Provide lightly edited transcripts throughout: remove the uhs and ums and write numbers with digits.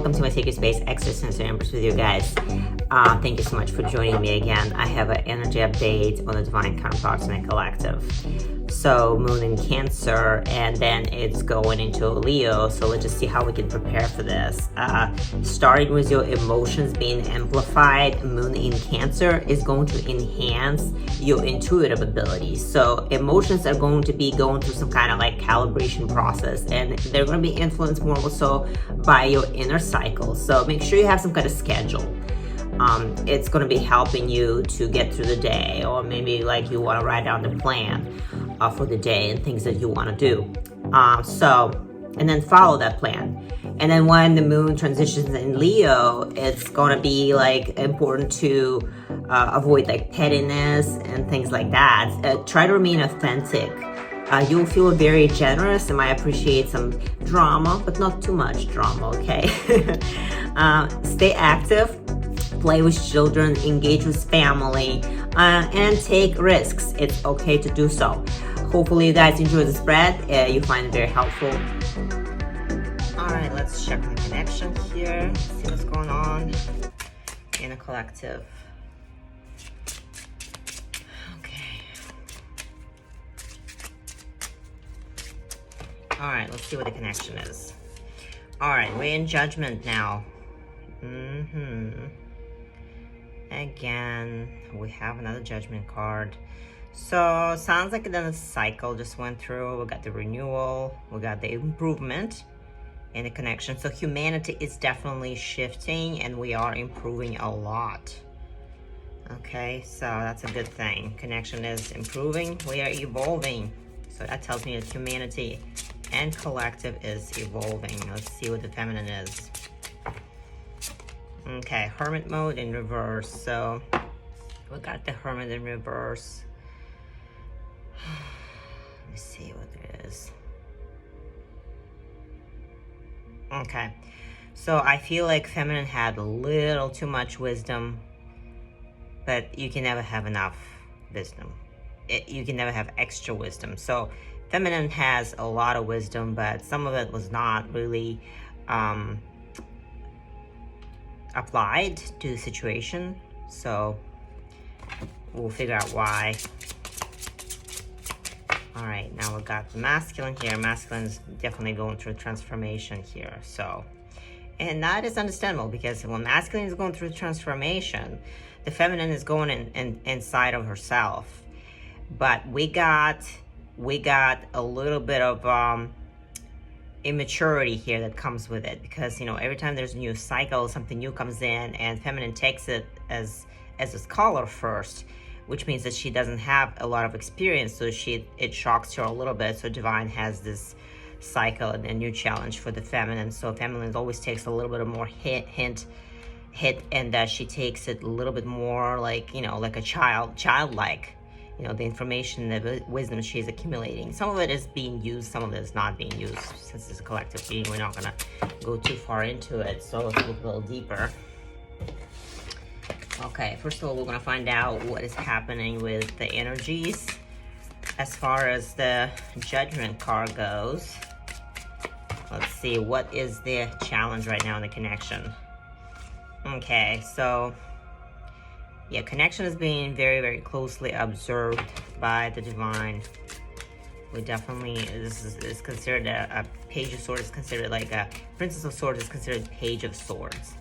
welcome to my sacred space, Extrasensory Empress with you guys. Thank you so much for joining me again. I have an energy update on the Divine Counterparts in the Collective. So Moon in Cancer, and then it's going into Leo. So let's just see how we can prepare for this. Starting with your emotions being amplified, Moon in Cancer is going to enhance your intuitive abilities. So emotions are going to be going through some kind of like calibration process, and they're going to be influenced more so by your inner cycle. So make sure you have some kind of schedule. It's going to be helping you to get through the day, or maybe like you want to write down the plan for the day and things that you want to do. And then follow that plan. And then when the moon transitions in Leo, it's going to be like important to avoid like pettiness and things like that. Try to remain authentic. You'll feel very generous and might appreciate some drama, but not too much drama, okay? Stay active. Play with children, engage with family, and take risks. It's okay to do so. Hopefully you guys enjoy the spread. You find it very helpful. All right, let's check the connection here. See what's going on in a collective. Okay. All right, let's see what the connection is. All right, we're in Judgment now. Again, we have another Judgment card. So sounds like then a cycle just went through. We got the renewal, we got the improvement in the connection. So humanity is definitely shifting and we are improving a lot. Okay, so that's a good thing. Connection is improving, we are evolving. So that tells me that humanity and collective is evolving. Let's see what the feminine is. Okay, Hermit mode in reverse. So we got the Hermit in reverse. Let me see what it is. Okay, so I feel like feminine had a little too much wisdom, but you can never have enough wisdom. You can never have extra wisdom. So feminine has a lot of wisdom, but some of it was not really applied to the situation. So we'll figure out why. All right, now we got the masculine here. Masculine is definitely going through transformation here. So, and that is understandable because when masculine is going through transformation, the feminine is going inside of herself. But we got a little bit of immaturity here that comes with it, because you know every time there's a new cycle, something new comes in, and feminine takes it as a scholar first, which means that she doesn't have a lot of experience, so it shocks her a little bit. So divine has this cycle and a new challenge for the feminine. So feminine always takes a little bit of more hit, and that she takes it a little bit more like, you know, like a childlike. You know, the information, the wisdom she's accumulating. Some of it is being used, some of it is not being used. Since it's a collective being, we're not gonna go too far into it. So let's look a little deeper. Okay, first of all, we're gonna find out what is happening with the energies as far as the Judgment card goes. Let's see, what is the challenge right now in the connection? Okay, so yeah, connection is being very, very closely observed by the divine. We definitely, this is considered a Page of Swords is considered like a Princess of Swords is considered Page of Swords.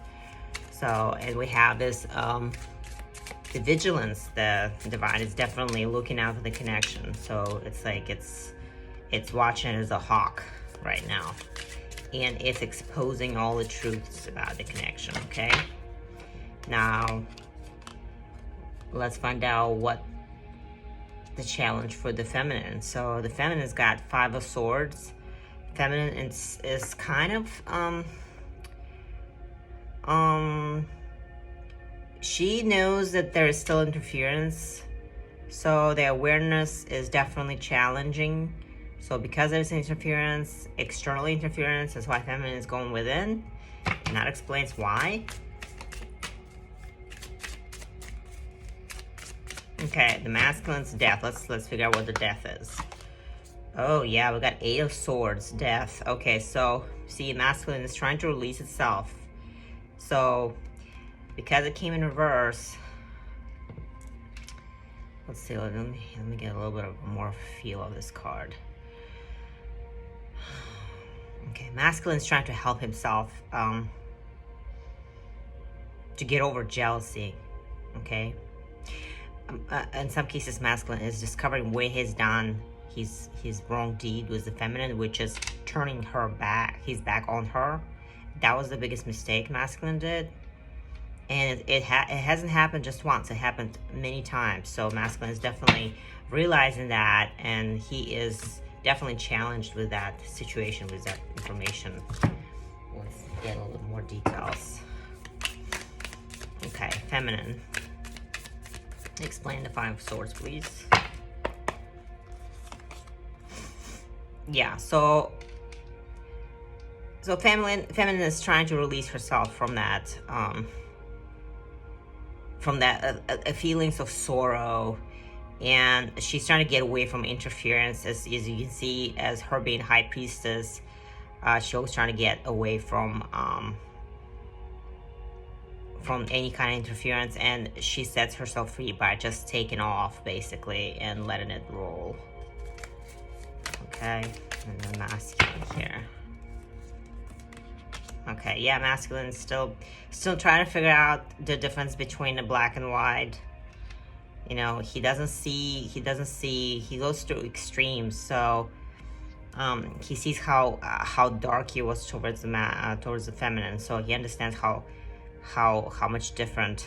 So, and we have this, the vigilance, the divine is definitely looking out for the connection. So it's like it's watching as a hawk right now. And it's exposing all the truths about the connection, okay? Now, let's find out what the challenge for the feminine. So the feminine's got Five of Swords. Feminine is kind of she knows that there is still interference, so the awareness is definitely challenging. So because there's interference, external interference, that's why feminine is going within, and that explains why. Okay, the masculine's death. Let's figure out what the death is. Oh yeah, we got Eight of Swords, death. Okay, so see, masculine is trying to release itself So because it came in reverse, let's see, let me get a little bit of more feel of this card. Okay, masculine's trying to help himself to get over jealousy, okay? In some cases, masculine is discovering what he's done, his wrong deed with the feminine, which is turning her back, his back on her. That was the biggest mistake masculine did. And it hasn't happened just once, it happened many times. So masculine is definitely realizing that, and he is definitely challenged with that situation, with that information. Let's get a little more details. Okay, feminine. Explain the Five of Swords, please. Yeah, so feminine is trying to release herself from that, feelings of sorrow, and she's trying to get away from interference. As you can see, as her being high priestess, she always trying to get away from any kind of interference, and she sets herself free by just taking off basically and letting it roll. Okay, and then masculine here. Okay, yeah, masculine is still trying to figure out the difference between the black and white. You know, he goes through extremes. So he sees how dark he was towards the feminine. So he understands how much difference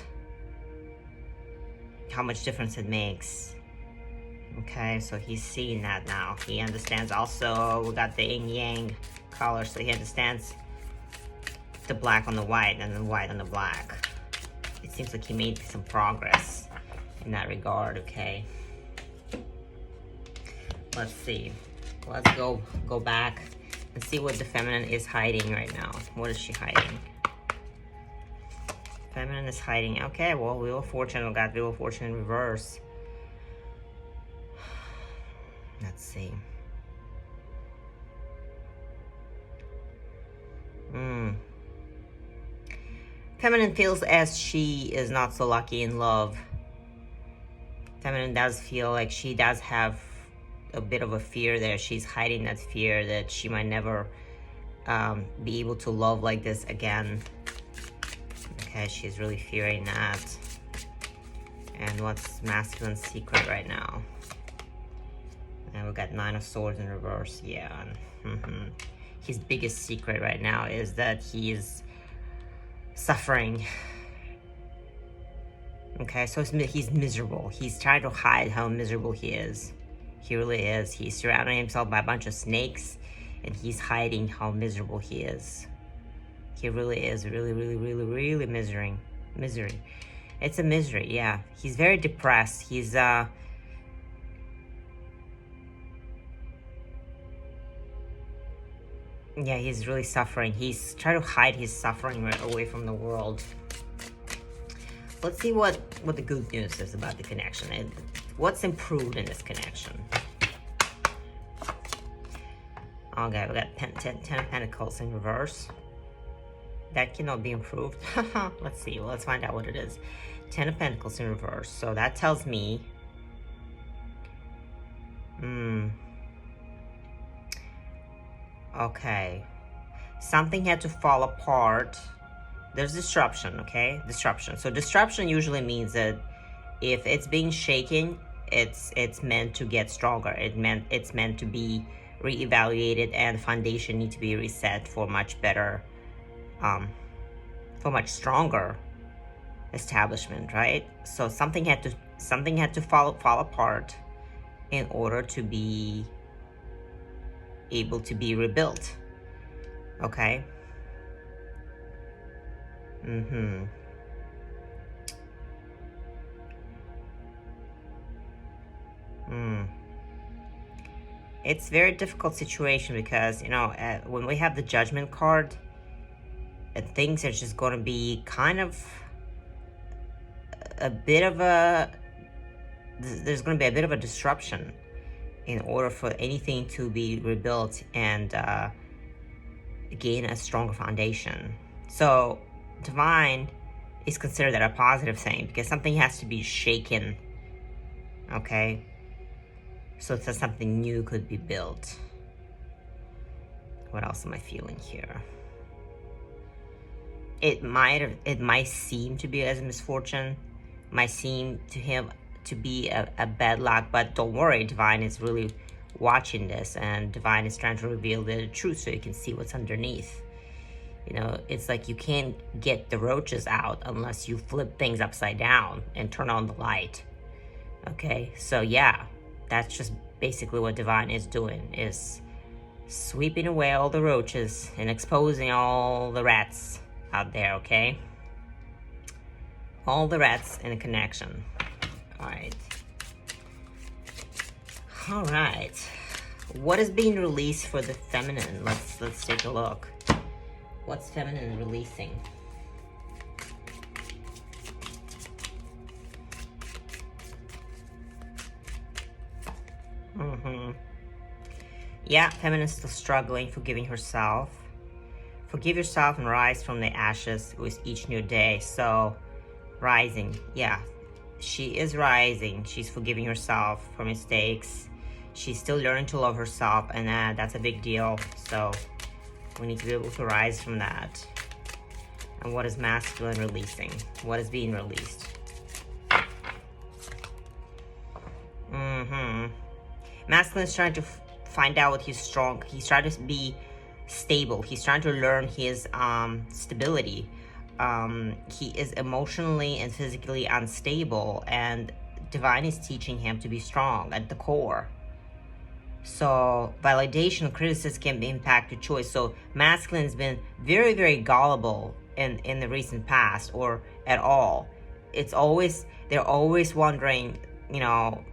it makes. Okay, so he's seeing that now. He understands also, we got the yin yang color, so he understands the black on the white and the white on the black. It seems like he made some progress in that regard. Okay, let's see, let's go back and see what the feminine is hiding right now. What is she hiding? Feminine is hiding, okay, well, Wheel of Fortune, we got Wheel of Fortune in reverse. Let's see. Feminine feels as she is not so lucky in love. Feminine does feel like she does have a bit of a fear there. She's hiding that fear that she might never be able to love like this again. Okay, she's really fearing that. And what's masculine's secret right now? And we got Nine of Swords in reverse. Yeah. His biggest secret right now is that he is suffering. Okay, so he's miserable. He's trying to hide how miserable he is. He really is. He's surrounding himself by a bunch of snakes, and he's hiding how miserable he is. He really is really misery. It's a misery, yeah. He's very depressed. He's yeah, he's really suffering. He's trying to hide his suffering away from the world. Let's see what the good news is about the connection and what's improved in this connection. Okay, we got Ten of Pentacles in reverse. That cannot be improved. Let's see. Well, let's find out what it is. Ten of Pentacles in reverse. So that tells me... Okay. Something had to fall apart. There's disruption, okay? Disruption. So disruption usually means that if it's being shaken, it's meant to get stronger. It's meant to be reevaluated, and foundation need to be reset for much better, for much stronger establishment, right? So something had to fall apart in order to be able to be rebuilt. Okay. It's a very difficult situation because, you know, when we have the Judgment card, things are just going to be kind of a bit of a... There's going to be a bit of a disruption in order for anything to be rebuilt and gain a stronger foundation. So divine is considered a positive thing because something has to be shaken, okay? So that something new could be built. What else am I feeling here? It might seem to be as a misfortune, might seem to him to be a bad luck, but don't worry, divine is really watching this, and divine is trying to reveal the truth so you can see what's underneath. You know, it's like you can't get the roaches out unless you flip things upside down and turn on the light. Okay, so yeah, that's just basically what divine is doing, is sweeping away all the roaches and exposing all the rats out there, okay? All the rats in a connection. All right. What is being released for the feminine? Let's take a look. What's feminine releasing? Yeah, feminine is still struggling, forgiving herself. Forgive yourself and rise from the ashes with each new day. So, rising, yeah. She is rising. She's forgiving herself for mistakes. She's still learning to love herself, and that's a big deal. So, we need to be able to rise from that. And what is masculine releasing? What is being released? Masculine is trying to find out what he's strong. He's trying to be stable. He's trying to learn his stability. He is emotionally and physically unstable, and divine is teaching him to be strong at the core. So validation, criticism can impact your choice. So masculine has been very, very gullible in the recent past, or at all. They're always wondering, you know,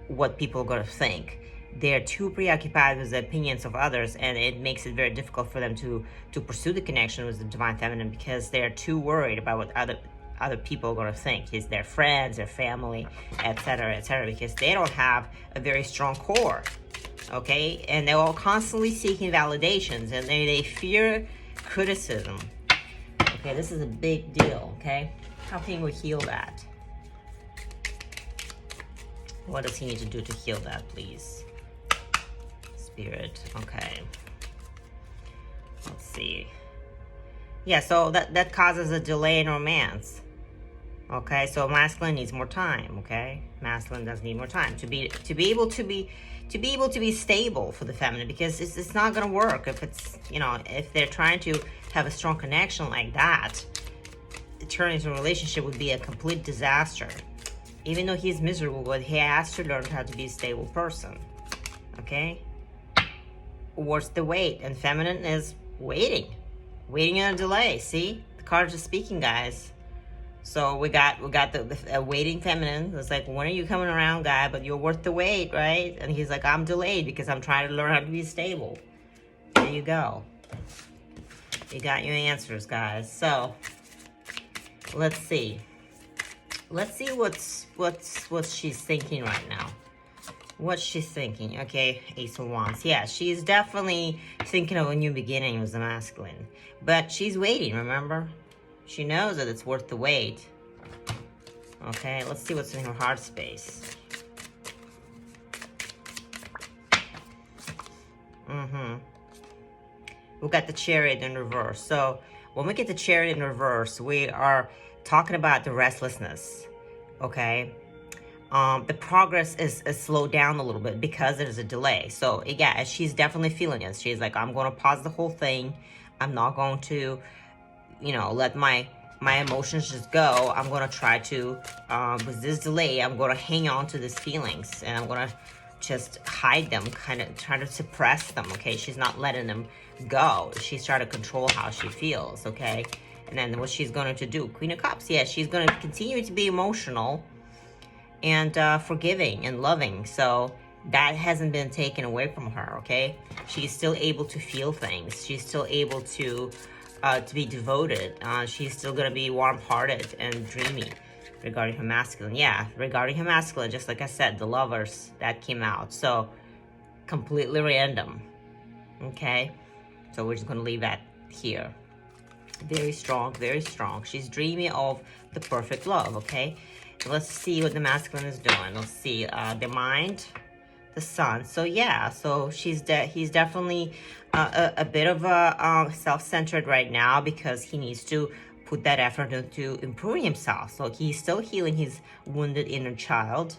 what people are going to think. They're too preoccupied with the opinions of others, and it makes it very difficult for them to pursue the connection with the divine feminine, because they're too worried about what other people are going to think. Is their friends, their family, etc., because they don't have a very strong core. Okay, and they're all constantly seeking validations, and they fear criticism. Okay, this is a big deal. Okay, how can we heal that? What does he need to do to heal that, please? Spirit. Okay, let's see. Yeah, so that causes a delay in romance. Okay, so masculine needs more time. Okay, masculine does need more time to be able to be stable for the feminine, because it's not gonna work if it's, you know, if they're trying to have a strong connection like that. Turning into a relationship would be a complete disaster. Even though he's miserable, but he has to learn how to be a stable person. Okay, what's the wait? And feminine is waiting on a delay. See, the cards are speaking, guys. So we got the waiting feminine. It's like, when are you coming around, guy? But you're worth the wait, right? And he's like, I'm delayed because I'm trying to learn how to be stable. There you go. You got your answers, guys. So let's see. Let's see what she's thinking right now. What she's thinking. Okay, Ace of Wands. Yeah, she's definitely thinking of a new beginning with the masculine. But she's waiting, remember? She knows that it's worth the wait. Okay, let's see what's in her heart space. We got the Chariot in reverse. So when we get the Chariot in reverse, we are talking about the restlessness. Okay, the progress is slowed down a little bit because there's a delay. So yeah, she's definitely feeling it. She's like, I'm going to pause the whole thing. I'm not going to, you know, let my emotions just go. I'm going to try to, with this delay, I'm going to hang on to these feelings, and I'm going to just hide them, kind of try to suppress them. Okay, she's not letting them go. She's trying to control how she feels. Okay, and then what she's going to do, Queen of Cups. Yeah, she's going to continue to be emotional and forgiving and loving. So that hasn't been taken away from her. Okay, she's still able to feel things. She's still able to be devoted. She's still gonna be warm-hearted and dreamy. Regarding her masculine, yeah, regarding her masculine, just like I said, the Lovers, that came out. So completely random. Okay, so we're just gonna leave that here. Very strong, very strong. She's dreaming of the perfect love, okay? Let's see what the masculine is doing. Let's see, the mind, the sun. So yeah, so he's definitely a bit of a self-centered right now, because he needs to put that effort into improving himself. So he's still healing his wounded inner child.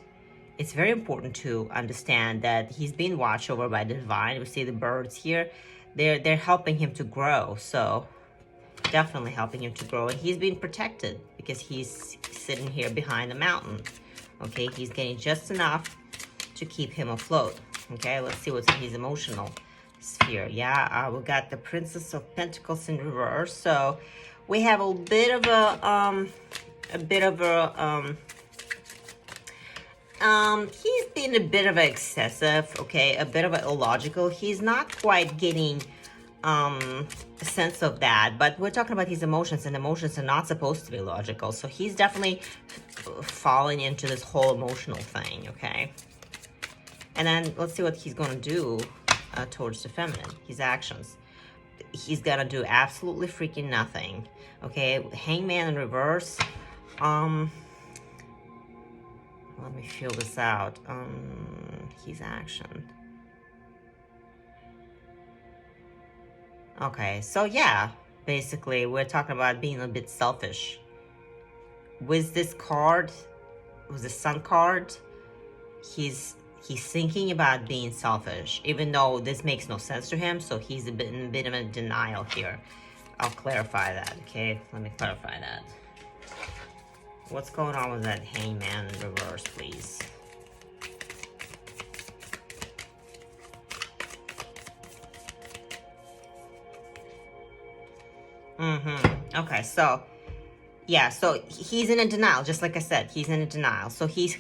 It's very important to understand that he's being watched over by the divine. We see the birds here. They're helping him to grow. So definitely helping him to grow, and he's being protected because he's sitting here behind the mountain. Okay, he's getting just enough to keep him afloat. Okay, let's see what's in his emotional sphere. Yeah, we got the Princess of Pentacles in reverse. So we have a bit of he's been a bit of excessive, okay, a bit of a illogical. He's not quite getting a sense of that, but we're talking about his emotions, and emotions are not supposed to be logical. So he's definitely falling into this whole emotional thing, okay? And then let's see what he's gonna do towards the feminine, his actions. He's gonna do absolutely freaking nothing, okay? Hangman in reverse. Let me feel this out. His action. Okay, so yeah, basically we're talking about being a bit selfish. With this card, with the Sun card, he's thinking about being selfish, even though this makes no sense to him. So he's in a bit of a denial here. I'll clarify that. Okay, let me clarify that. What's going on with that Hangman in reverse, please? Okay, so yeah, so he's in a denial, just like I said, he's in a denial. So he's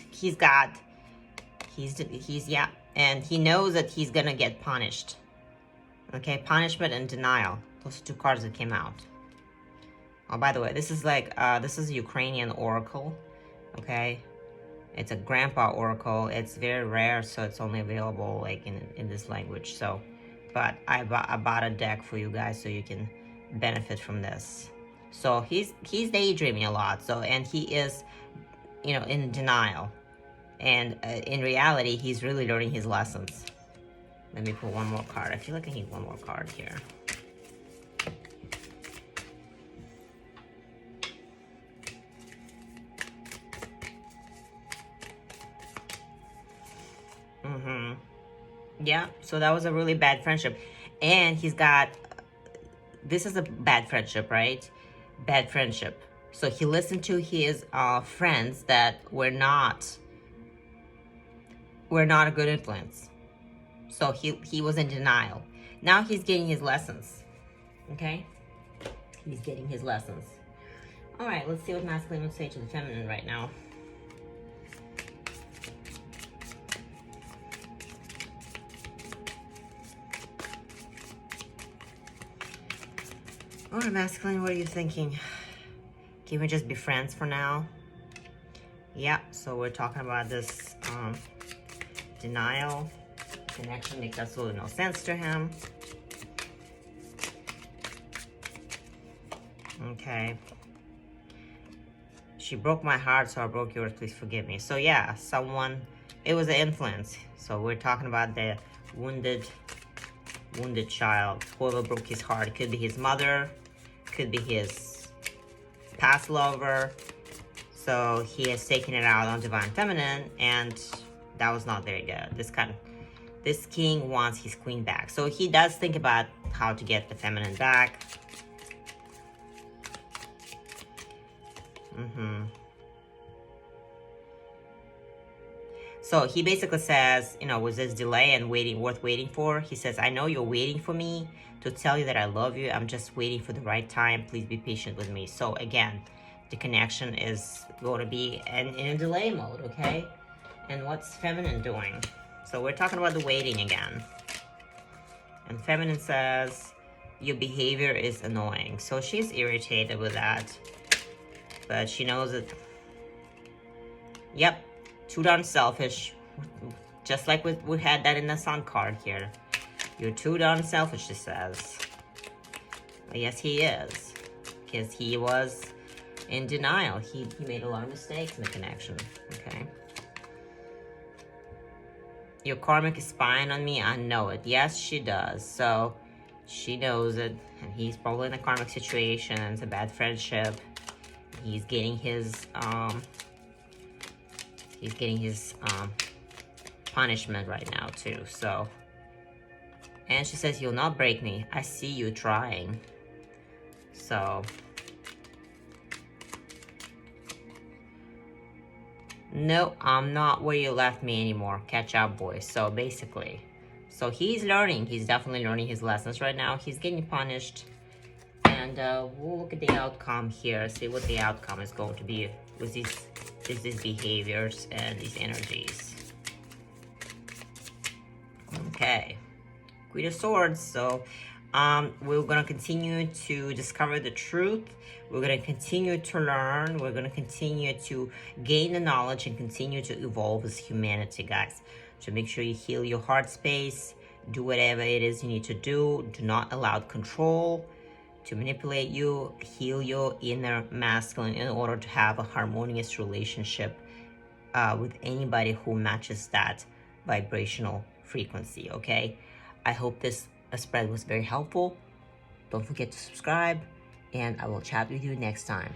yeah, and he knows that he's gonna get punished. Okay, punishment and denial. Those two cards that came out. Oh, by the way, this is like this is a Ukrainian oracle. Okay, it's a grandpa oracle. It's very rare, so it's only available like in this language. So, but I bought a deck for you guys so you can benefit from this. So he's daydreaming a lot. So, and he is, you know, in denial, and in reality, he's really learning his lessons. Let me pull one more card. I feel like I need one more card here. Yeah, so that was a really bad friendship. And he's got, this is a bad friendship, right? Bad friendship. So he listened to his friends that were not a good influence. So he was in denial. Now he's getting his lessons. Okay? He's getting his lessons. All right, let's see what masculine would say to the feminine right now. All right, masculine, what are you thinking? Can we just be friends for now? Yeah, so we're talking about this denial. Connection makes absolutely no sense to him. Okay. She broke my heart, so I broke yours. Please forgive me. So yeah, someone, it was an influence. So we're talking about the wounded child. Whoever broke his heart. It could be his mother, could be his past lover. So he has taken it out on Divine Feminine, and that was not very good. This king wants his queen back. So he does think about how to get the feminine back. So he basically says, you know, was this delay and waiting worth waiting for? He says, I know you're waiting for me to tell you that I love you. I'm just waiting for the right time. Please be patient with me. So again, the connection is going to be in a delay mode, okay? And what's feminine doing? So we're talking about the waiting again. And feminine says, your behavior is annoying. So she's irritated with that. But she knows that, yep, too darn selfish. Just like we had that in the Sun card here. You're too darn selfish, she says. Yes, he is. because he was in denial. He made a lot of mistakes in the connection, okay? Your karmic is spying on me. I know it. Yes, she does. So she knows it, and he's probably in a karmic situation. It's a bad friendship. He's getting his punishment right now too. So, and she says, "You'll not break me. I see you trying." So, no, I'm not where you left me anymore. Catch up, boys. So basically, so he's learning. He's definitely learning his lessons right now. He's getting punished. And we'll look at the outcome here, see what the outcome is going to be with these behaviors and these energies. Okay, Queen of Swords. So we're going to continue to discover the truth. We're going to continue to learn. We're going to continue to gain the knowledge and continue to evolve as humanity, guys. So make sure you heal your heart space. Do whatever it is you need to do. Do not allow control to manipulate you. Heal your inner masculine in order to have a harmonious relationship with anybody who matches that vibrational frequency, okay? I hope this spread was very helpful. Don't forget to subscribe, and I will chat with you next time.